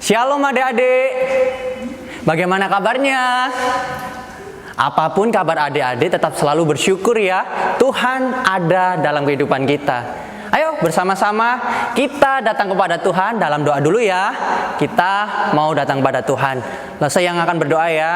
Shalom adik-adik. Bagaimana kabarnya? Apapun kabar adik-adik, tetap selalu bersyukur ya. Tuhan ada dalam kehidupan kita. Ayo bersama-sama kita datang kepada Tuhan dalam doa dulu ya. Kita mau datang kepada Tuhan. Lalu saya yang akan berdoa ya.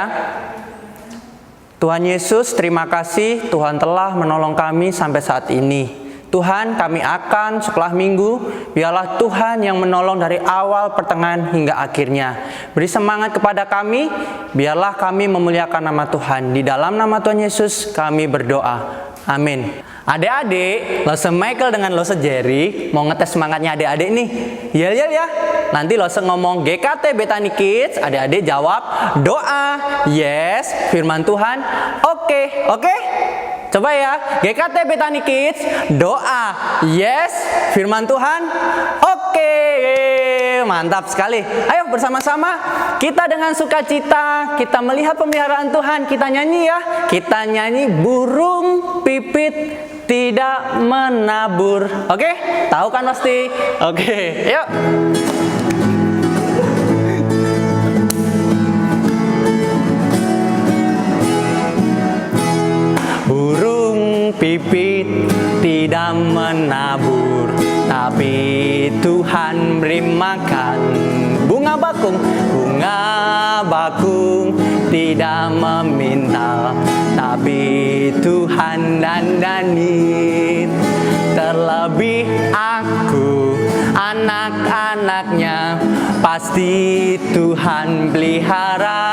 Tuhan Yesus, terima kasih Tuhan telah menolong kami sampai saat ini. Tuhan, kami akan sekolah minggu, biarlah Tuhan yang menolong dari awal, pertengahan, hingga akhirnya. Beri semangat kepada kami, biarlah kami memuliakan nama Tuhan. Di dalam nama Tuhan Yesus kami berdoa. Amin. Adik-adik, Lose Michael dengan Lose Jerry mau ngetes semangatnya adik-adik nih. Ya. Nanti Lose ngomong GKT Bethany Kids, adik-adik jawab doa, yes, firman Tuhan, oke. Coba ya, GKT Bethany Kids, doa, yes, firman Tuhan, oke. Mantap sekali. Ayo bersama-sama kita dengan sukacita, kita melihat pemeliharaan Tuhan, kita nyanyi ya. Kita nyanyi burung pipit tidak menabur. Oke? Tahu kan pasti? Oke, yuk. Burung pipit tidak menabur, tapi Tuhan beri makan. Bunga bakung tidak meminta, tapi Tuhan dandani. Terlebih aku, anak-anaknya, pasti Tuhan pelihara.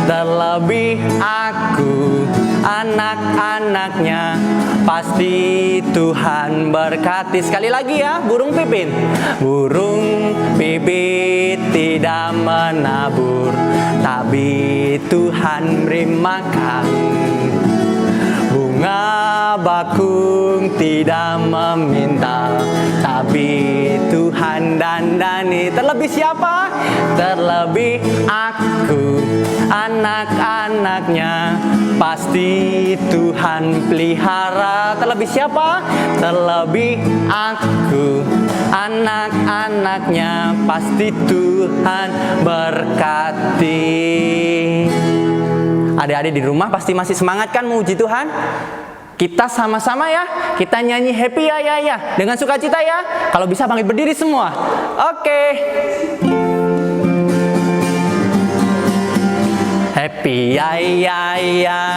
Terlebih aku, anak-anaknya, pasti Tuhan berkati. Sekali lagi ya, burung pipit. Burung pipit tidak menabur, tapi Tuhan beri makan. Bunga bakung tidak meminta, tapi Tuhan dandani. Terlebih siapa? Terlebih aku, anak-anaknya, pasti Tuhan pelihara. Terlebih siapa? Terlebih aku, anak-anaknya, pasti Tuhan berkati. Adik-adik di rumah pasti masih semangat kan memuji Tuhan? Kita sama-sama ya, kita nyanyi happy ya, dengan sukacita ya. Kalau bisa bangkit berdiri semua. Oke. Happy ya,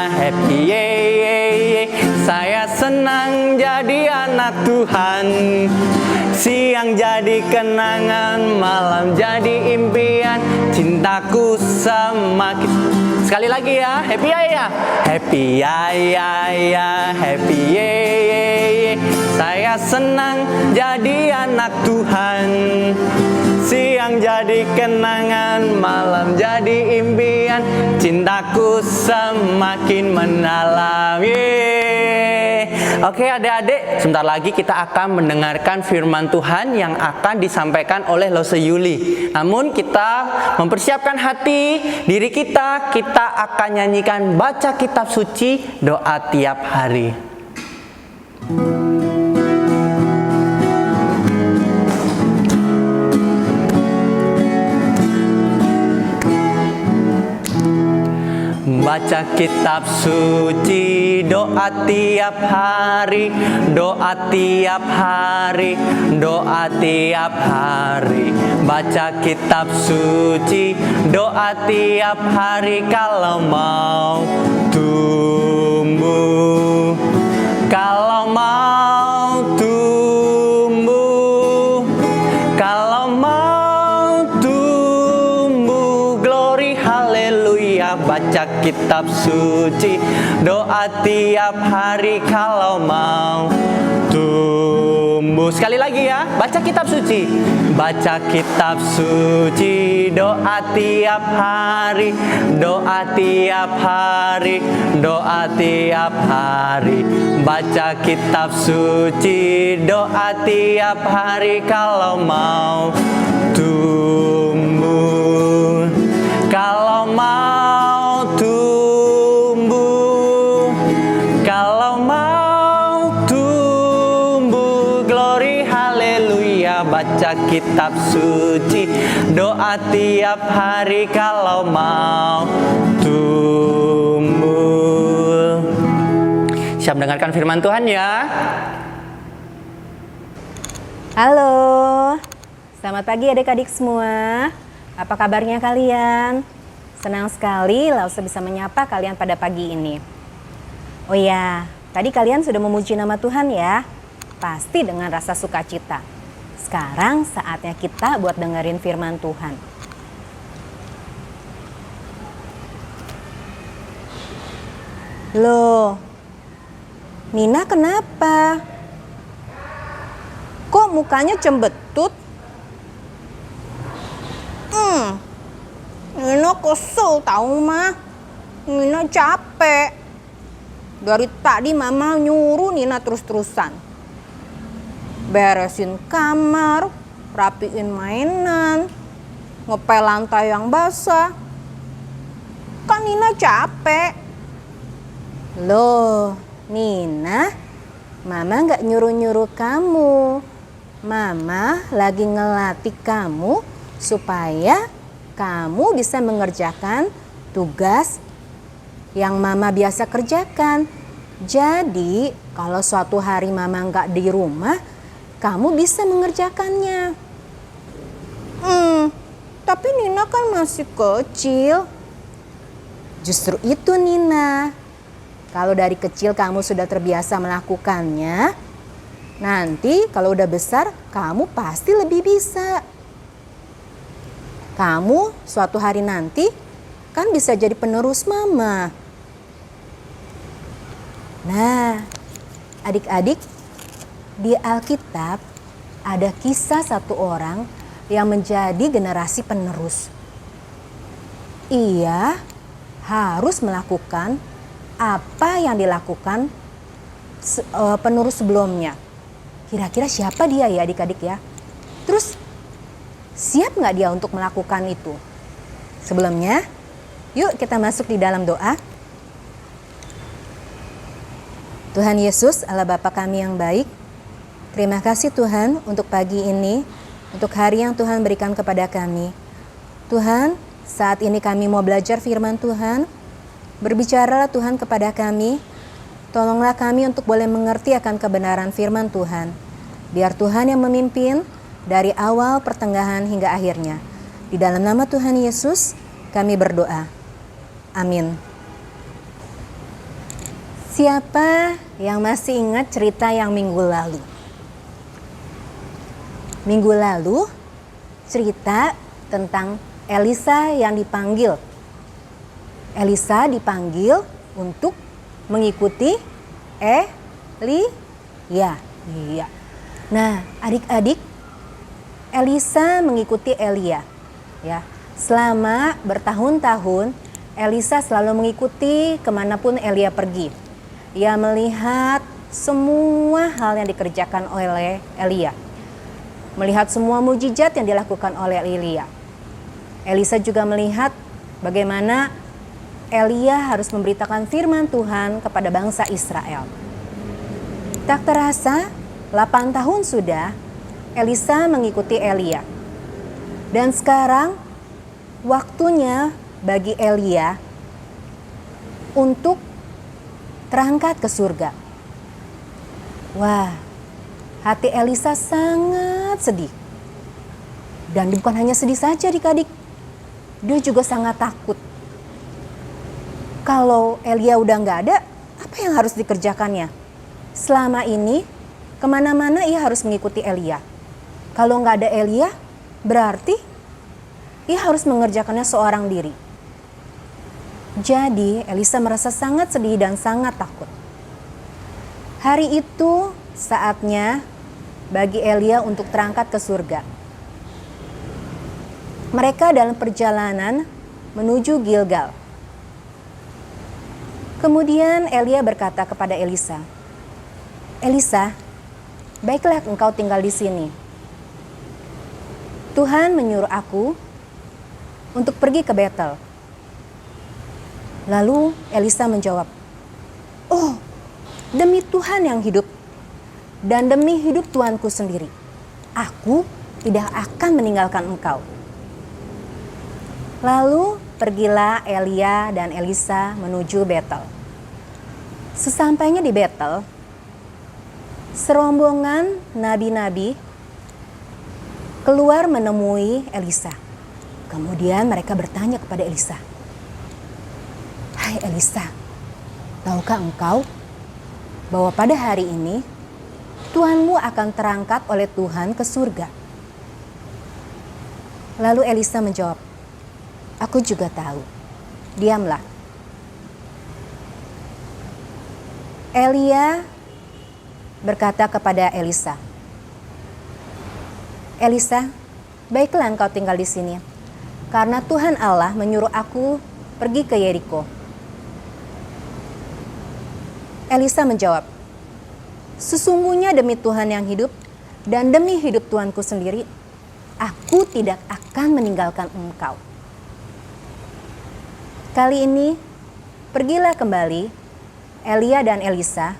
happy ye. Saya senang jadi anak Tuhan. Siang jadi kenangan, malam jadi impian, cintaku semakin. Sekali lagi ya, happy ya. Happy ya, happy ye. Saya senang jadi anak Tuhan. Siang jadi kenangan, malam jadi impian, cintaku semakin mendalam. Oke adik-adik, sebentar lagi kita akan mendengarkan firman Tuhan yang akan disampaikan oleh Lose Yuli. Namun kita mempersiapkan hati, diri kita akan nyanyikan baca kitab suci, doa tiap hari. Baca kitab suci, doa tiap hari, doa tiap hari, doa tiap hari. Baca kitab suci, doa tiap hari kalau mau tumbuh. Kalau mau tumbuh, kalau mau tumbuh, glory haleluya. Baca kitab suci, doa tiap hari kalau mau tumbuh. Sekali lagi ya, baca kitab suci. Baca kitab suci, doa tiap hari, doa tiap hari, doa tiap hari. Baca kitab suci, doa tiap hari kalau mau tumbuh. Kalau mau tumbuh, kalau mau tumbuh, glory haleluya. Baca kitab suci, Doa tiap hari kalau mau tumbuh. Siap mendengarkan firman Tuhan ya? Halo, selamat pagi adik-adik semua. Apa kabarnya kalian? Senang sekali Lause bisa menyapa kalian pada pagi ini. Oh ya, tadi kalian sudah memuji nama Tuhan ya? Pasti dengan rasa sukacita. Sekarang saatnya kita buat dengerin firman Tuhan. Loh, Nina kenapa? Kok mukanya cembetut? Nina kesel tahu mah. Nina capek. Dari tadi mama nyuruh Nina terus-terusan. Beresin kamar, rapiin mainan, ngepel lantai yang basah. Kan Nina capek. Loh, Nina, mama gak nyuruh-nyuruh kamu. Mama lagi ngelatih kamu supaya kamu bisa mengerjakan tugas yang mama biasa kerjakan. Jadi kalau suatu hari mama nggak di rumah, kamu bisa mengerjakannya. Tapi Nina kan masih kecil. Justru itu Nina. Kalau dari kecil kamu sudah terbiasa melakukannya, nanti kalau udah besar kamu pasti lebih bisa. Kamu suatu hari nanti kan bisa jadi penerus mama. Nah, adik-adik, di Alkitab ada kisah satu orang yang menjadi generasi penerus. Ia harus melakukan apa yang dilakukan penerus sebelumnya. Kira-kira siapa dia ya adik-adik ya? Terus siap nggak dia untuk melakukan itu? Sebelumnya, yuk kita masuk di dalam doa. Tuhan Yesus, Allah Bapa kami yang baik, terima kasih Tuhan untuk pagi ini, untuk hari yang Tuhan berikan kepada kami. Tuhan, saat ini kami mau belajar firman Tuhan. Berbicaralah Tuhan kepada kami. Tolonglah kami untuk boleh mengerti akan kebenaran firman Tuhan. Biar Tuhan yang memimpin dari awal, pertengahan, hingga akhirnya. Di dalam nama Tuhan Yesus, kami berdoa. Amin. Siapa yang masih ingat cerita yang minggu lalu? Minggu lalu, cerita tentang Elisa yang dipanggil. Elisa dipanggil untuk mengikuti Elia. Iya. Nah, adik-adik, Elisa mengikuti Elia. Ya, selama bertahun-tahun Elisa selalu mengikuti kemanapun Elia pergi. Ia melihat semua hal yang dikerjakan oleh Elia. Melihat semua mujizat yang dilakukan oleh Elia. Elisa juga melihat bagaimana Elia harus memberitakan firman Tuhan kepada bangsa Israel. Tak terasa 8 tahun sudah Elisa mengikuti Elia. Dan sekarang waktunya bagi Elia untuk terangkat ke surga. Wah, hati Elisa sangat sedih. Dan bukan hanya sedih saja adik-adik, dia juga sangat takut. Kalau Elia udah nggak ada, apa yang harus dikerjakannya? Selama ini, kemana-mana ia harus mengikuti Elia. Kalau nggak ada Elia, berarti ia harus mengerjakannya seorang diri. Jadi, Elisa merasa sangat sedih dan sangat takut. Hari itu saatnya bagi Elia untuk terangkat ke surga. Mereka dalam perjalanan menuju Gilgal. Kemudian Elia berkata kepada Elisa, "Elisa, baiklah engkau tinggal di sini. Tuhan menyuruh aku untuk pergi ke Betel." Lalu Elisa menjawab, "Oh, demi Tuhan yang hidup dan demi hidup tuanku sendiri, aku tidak akan meninggalkan engkau. Lalu pergilah Elia dan Elisa menuju Betel. Sesampainya di Betel, serombongan nabi-nabi keluar menemui Elisa. Kemudian mereka bertanya kepada Elisa, "Hai Elisa, tahukah engkau bahwa pada hari ini Tuhanmu akan terangkat oleh Tuhan ke surga?" Lalu Elisa menjawab, "Aku juga tahu, diamlah." Elia berkata kepada Elisa, "Elisa, baiklah engkau tinggal di sini, karena Tuhan Allah menyuruh aku pergi ke Yeriko." Elisa menjawab, "Sesungguhnya demi Tuhan yang hidup dan demi hidup Tuanku sendiri, aku tidak akan meninggalkan engkau." Kali ini, pergilah kembali Elia dan Elisa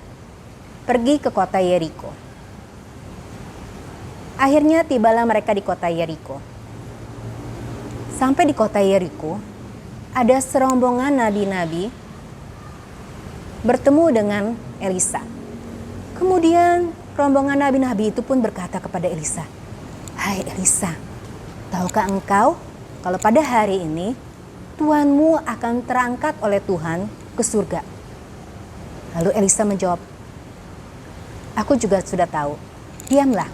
pergi ke kota Yeriko. Akhirnya tibalah mereka di kota Yeriko. Sampai di kota Yeriko, ada serombongan nabi-nabi bertemu dengan Elisa. Kemudian rombongan nabi-nabi itu pun berkata kepada Elisa, "Hai Elisa, tahukah engkau kalau pada hari ini Tuhanmu akan terangkat oleh Tuhan ke surga?" Lalu Elisa menjawab, "Aku juga sudah tahu, diamlah."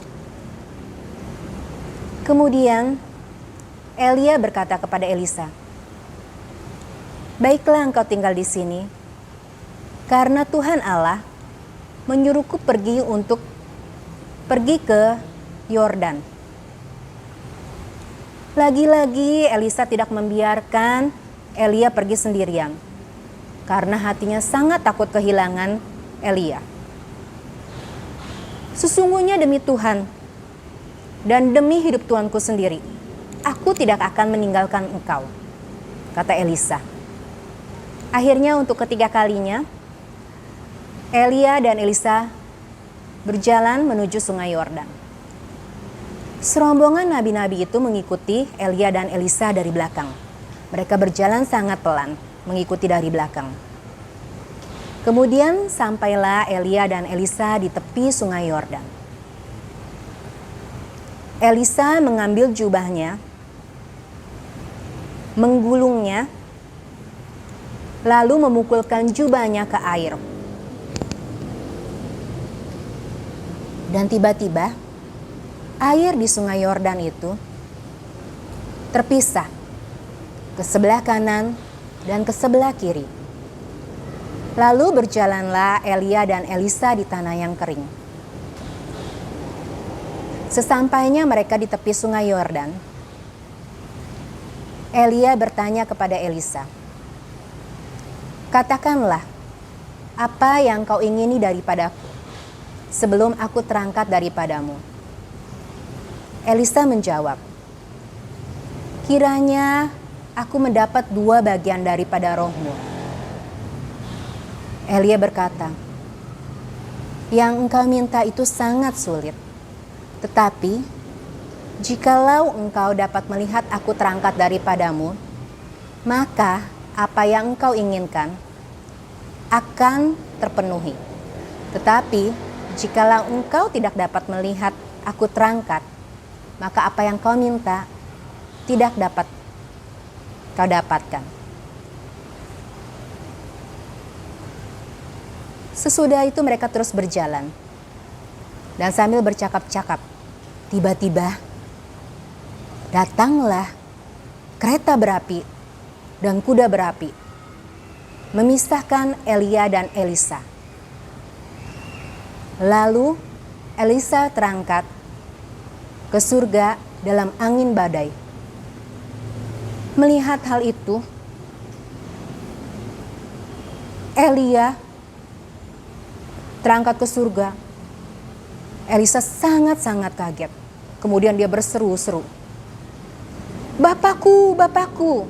Kemudian Elia berkata kepada Elisa, "Baiklah engkau tinggal di sini, karena Tuhan Allah menyuruhku pergi ke Yordan." Lagi-lagi Elisa tidak membiarkan Elia pergi sendirian, karena hatinya sangat takut kehilangan Elia. "Sesungguhnya demi Tuhan dan demi hidup Tuanku sendiri, aku tidak akan meninggalkan engkau," kata Elisa. Akhirnya untuk ketiga kalinya, Elia dan Elisa berjalan menuju sungai Yordan. Serombongan nabi-nabi itu mengikuti Elia dan Elisa dari belakang. Mereka berjalan sangat pelan, mengikuti dari belakang. Kemudian sampailah Elia dan Elisa di tepi sungai Yordan. Elisa mengambil jubahnya, menggulungnya, lalu memukulkan jubahnya ke air. Dan tiba-tiba air di sungai Yordan itu terpisah ke sebelah kanan dan ke sebelah kiri. Lalu berjalanlah Elia dan Elisa di tanah yang kering. Sesampainya mereka di tepi sungai Yordan, Elia bertanya kepada Elisa, "Katakanlah, apa yang kau ingini daripadaku sebelum aku terangkat daripadamu?" Elisa menjawab, "Kiranya aku mendapat 2 bagian daripada rohmu." Elia berkata, "Yang engkau minta itu sangat sulit. Tetapi, jikalau engkau dapat melihat aku terangkat daripadamu, maka apa yang engkau inginkan akan terpenuhi. Tetapi, jikalau engkau tidak dapat melihat aku terangkat, maka apa yang kau minta tidak dapat kau dapatkan." Sesudah itu mereka terus berjalan. Dan sambil bercakap-cakap, tiba-tiba datanglah kereta berapi dan kuda berapi, memisahkan Elia dan Elisa. Lalu Elisa terangkat ke surga dalam angin badai. Melihat hal itu, Elia terangkat ke surga. Elisa sangat-sangat kaget. Kemudian dia berseru-seru, "Bapakku, Bapakku,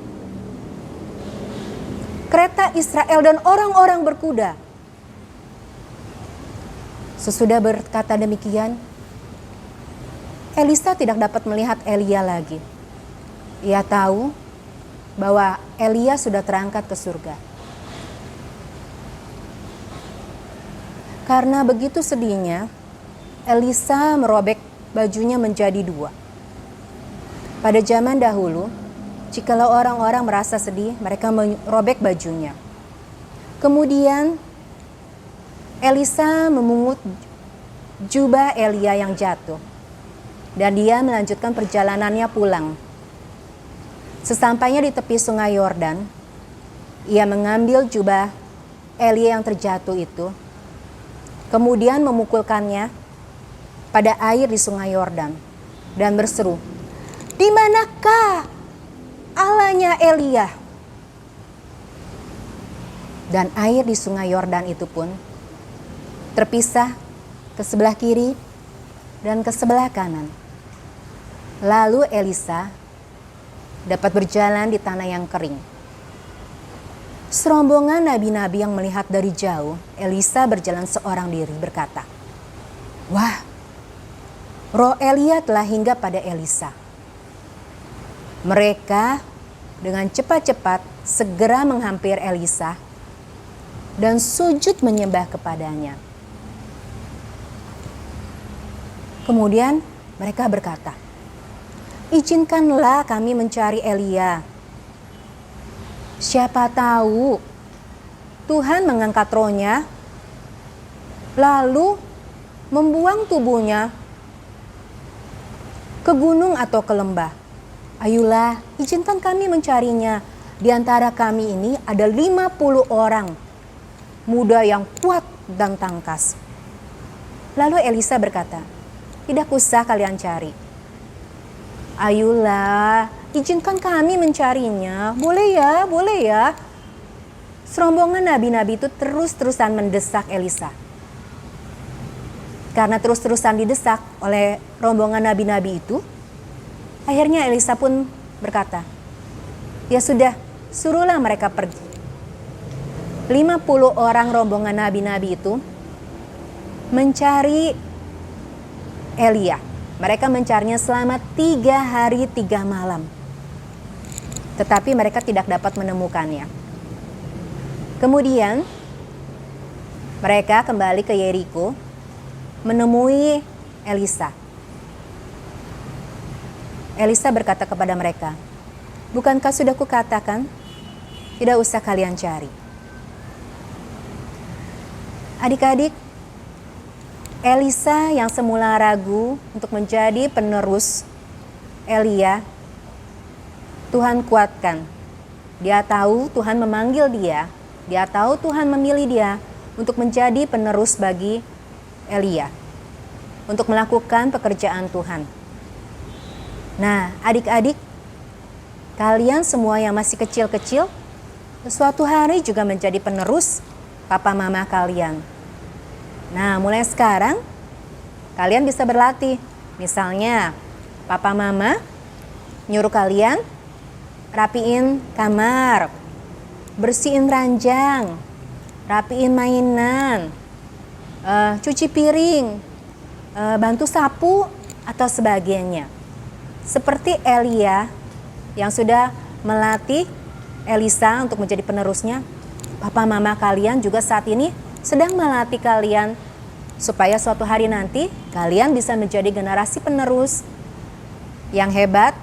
kereta Israel dan orang-orang berkuda." Sesudah berkata demikian, Elisa tidak dapat melihat Elia lagi. Ia tahu bahwa Elia sudah terangkat ke surga. Karena begitu sedihnya, Elisa merobek bajunya menjadi dua. Pada zaman dahulu, jikalau orang-orang merasa sedih, mereka merobek bajunya. Kemudian Elisa memungut jubah Elia yang jatuh, dan dia melanjutkan perjalanannya pulang. Sesampainya di tepi sungai Yordan, ia mengambil jubah Elia yang terjatuh itu, kemudian memukulkannya pada air di sungai Yordan dan berseru, "Di manakah Allahnya Elia?" Dan air di sungai Yordan itu pun terpisah ke sebelah kiri dan ke sebelah kanan. Lalu Elisa dapat berjalan di tanah yang kering. Serombongan nabi-nabi yang melihat dari jauh Elisa berjalan seorang diri berkata, "Wah, roh Elia telah hingga pada Elisa." Mereka dengan cepat-cepat segera menghampiri Elisa dan sujud menyembah kepadanya. Kemudian mereka berkata, "Izinkanlah kami mencari Elia. Siapa tahu Tuhan mengangkat rohnya, lalu membuang tubuhnya ke gunung atau ke lembah. Ayolah, izinkan kami mencarinya. Di antara kami ini ada 50 orang, muda yang kuat dan tangkas." Lalu Elisa berkata, "Tidak usah kalian cari. Ayolah, izinkan kami mencarinya. Boleh ya, boleh ya." Serombongan nabi-nabi itu terus-terusan mendesak Elisa. Karena terus-terusan didesak oleh rombongan nabi-nabi itu, akhirnya Elisa pun berkata, "Ya sudah, suruhlah mereka pergi." 50 orang rombongan nabi-nabi itu mencari Elia. Mereka mencarinya selama 3 hari 3 malam. Tetapi mereka tidak dapat menemukannya. Kemudian mereka kembali ke Yeriko menemui Elisa. Elisa berkata kepada mereka, "Bukankah sudah kukatakan, tidak usah kalian cari." Adik-adik, Elisa yang semula ragu untuk menjadi penerus Elia, Tuhan kuatkan. Dia tahu Tuhan memanggil dia, dia tahu Tuhan memilih dia untuk menjadi penerus bagi Elia, untuk melakukan pekerjaan Tuhan. Nah, adik-adik, kalian semua yang masih kecil-kecil, suatu hari juga menjadi penerus papa mama kalian. Nah, mulai sekarang kalian bisa berlatih. Misalnya, papa mama nyuruh kalian rapiin kamar, bersihin ranjang, rapiin mainan, cuci piring, bantu sapu atau sebagainya. Seperti Elia yang sudah melatih Elisa untuk menjadi penerusnya, papa mama kalian juga saat ini sedang melatih kalian supaya suatu hari nanti kalian bisa menjadi generasi penerus yang hebat,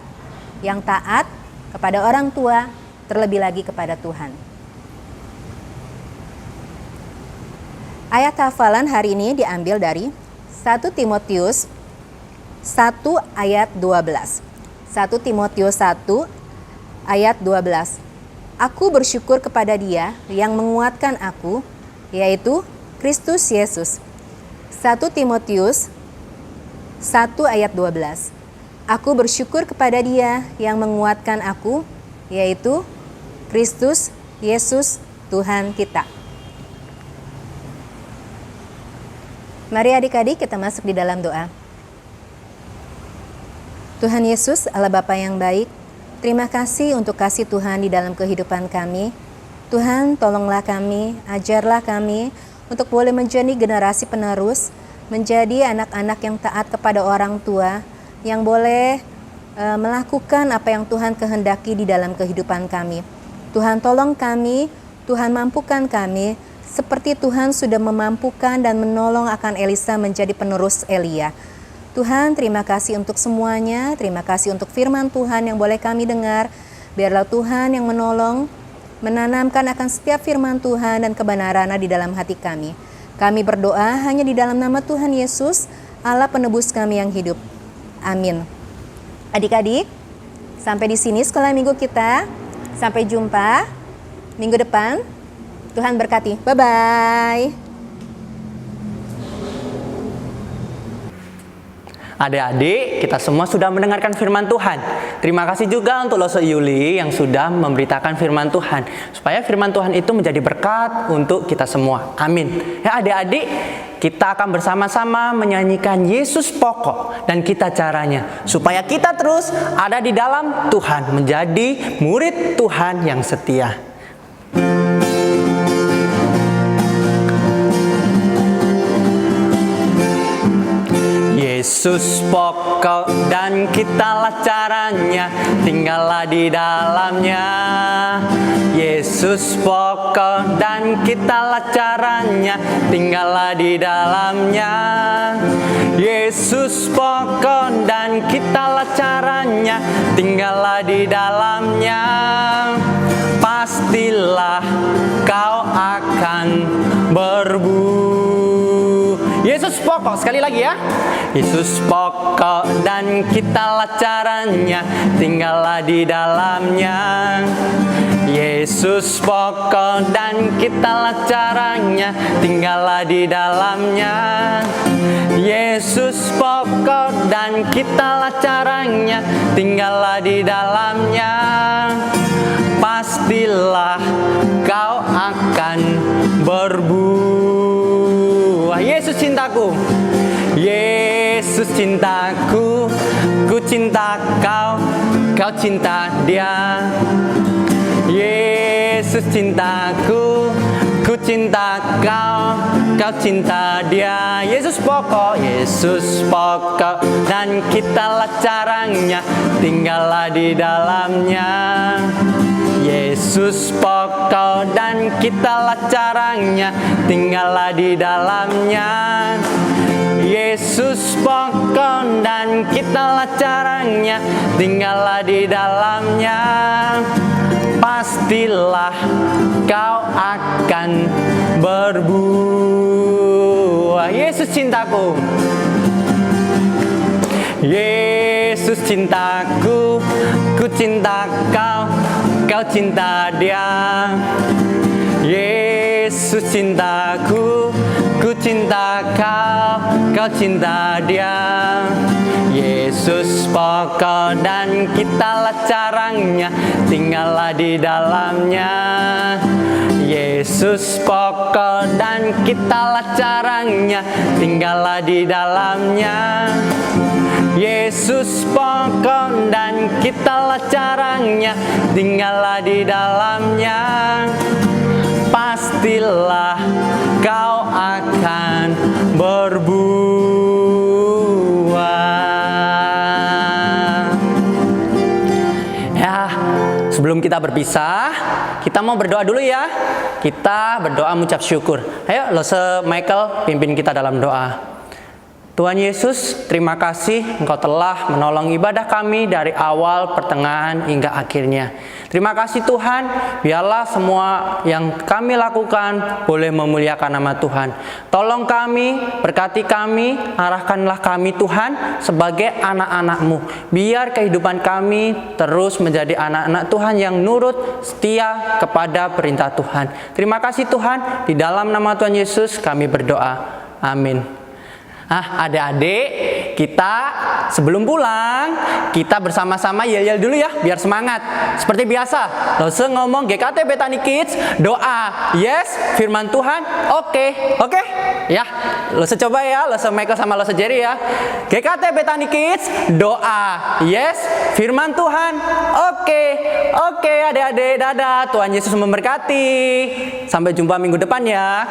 yang taat kepada orang tua, terlebih lagi kepada Tuhan. Ayat hafalan hari ini diambil dari 1 Timotius 1 ayat 12. 1 Timotius 1 ayat 12. "Aku bersyukur kepada Dia yang menguatkan aku, yaitu Kristus Yesus." 1 Timotius 1 ayat 12. "Aku bersyukur kepada Dia yang menguatkan aku, yaitu Kristus Yesus Tuhan kita." Mari adik-adik kita masuk di dalam doa. Tuhan Yesus, Allah Bapa yang baik, terima kasih untuk kasih Tuhan di dalam kehidupan kami. Tuhan, tolonglah kami, ajarlah kami untuk boleh menjadi generasi penerus, menjadi anak-anak yang taat kepada orang tua, yang boleh melakukan apa yang Tuhan kehendaki di dalam kehidupan kami. Tuhan tolong kami, Tuhan mampukan kami, seperti Tuhan sudah memampukan dan menolong akan Elisa menjadi penerus Elia. Tuhan, terima kasih untuk semuanya, terima kasih untuk firman Tuhan yang boleh kami dengar. Biarlah Tuhan yang menolong, menanamkan akan setiap firman Tuhan dan kebenaran di dalam hati kami. Kami berdoa hanya di dalam nama Tuhan Yesus, Allah penebus kami yang hidup. Amin. Adik-adik, sampai di sini sekolah minggu kita. Sampai jumpa minggu depan. Tuhan berkati. Bye-bye. Adik-adik, kita semua sudah mendengarkan firman Tuhan. Terima kasih juga untuk Lose Yuli yang sudah memberitakan firman Tuhan, supaya firman Tuhan itu menjadi berkat untuk kita semua. Amin. Ya adik-adik, kita akan bersama-sama menyanyikan Yesus pokok dan kita caranya, supaya kita terus ada di dalam Tuhan, menjadi murid Tuhan yang setia. Yesus pokok dan kitalah caranya, tinggallah di dalamnya. Yesus pokok dan kitalah caranya, tinggallah di dalamnya. Yesus pokok dan kitalah caranya, tinggallah di dalamnya. Pastilah kau akan berbuah. Yesus pokok, sekali lagi ya. Yesus pokok dan kitalah caranya, tinggallah di dalamnya. Yesus pokok dan kitalah caranya, tinggallah di dalamnya. Yesus pokok dan kitalah caranya, tinggallah di dalamnya. Pastilah kau akan berbuah. Yesus cintaku, Yesus cintaku, ku cinta kau, kau cinta dia. Yesus cintaku, ku cinta kau, kau cinta dia. Yesus pokok dan kitalah caranya, tinggallah di dalamnya. Yesus pokok dan kitalah caranya, tinggallah di dalamnya. Yesus pokok dan kitalah caranya, tinggallah di dalamnya. Pastilah kau akan berbuah. Yesus cintaku, Yesus cintaku, ku cinta kau, kau cinta dia. Yesus cintaku, ku cinta kau, kau cinta dia. Yesus pokok dan kitalah caranya, tinggallah di dalamnya. Yesus pokok dan kitalah caranya, tinggallah di dalamnya. Yesus pokok dan kitalah caranya, tinggallah di dalamnya. Pastilah kau akan berbuah. Ya, sebelum kita berpisah, kita mau berdoa dulu ya. Kita berdoa mengucap syukur. Ayo, Lose Michael pimpin kita dalam doa. Tuhan Yesus, terima kasih Engkau telah menolong ibadah kami dari awal, pertengahan, hingga akhirnya. Terima kasih Tuhan, biarlah semua yang kami lakukan boleh memuliakan nama Tuhan. Tolong kami, berkati kami, arahkanlah kami Tuhan sebagai anak-anak-Mu. Biar kehidupan kami terus menjadi anak-anak Tuhan yang nurut, setia kepada perintah Tuhan. Terima kasih Tuhan, di dalam nama Tuhan Yesus kami berdoa. Amin. Adik-adik, kita sebelum pulang, kita bersama-sama yel-yel dulu ya, biar semangat. Seperti biasa, Lose ngomong GKT Bethany Kids, doa, yes, firman Tuhan, oke. Ya, Lose coba ya, Lose Michael sama Lose Jerry ya. GKT Bethany Kids, doa, yes, firman Tuhan, oke adik-adik, dadah, Tuhan Yesus memberkati. Sampai jumpa minggu depan ya.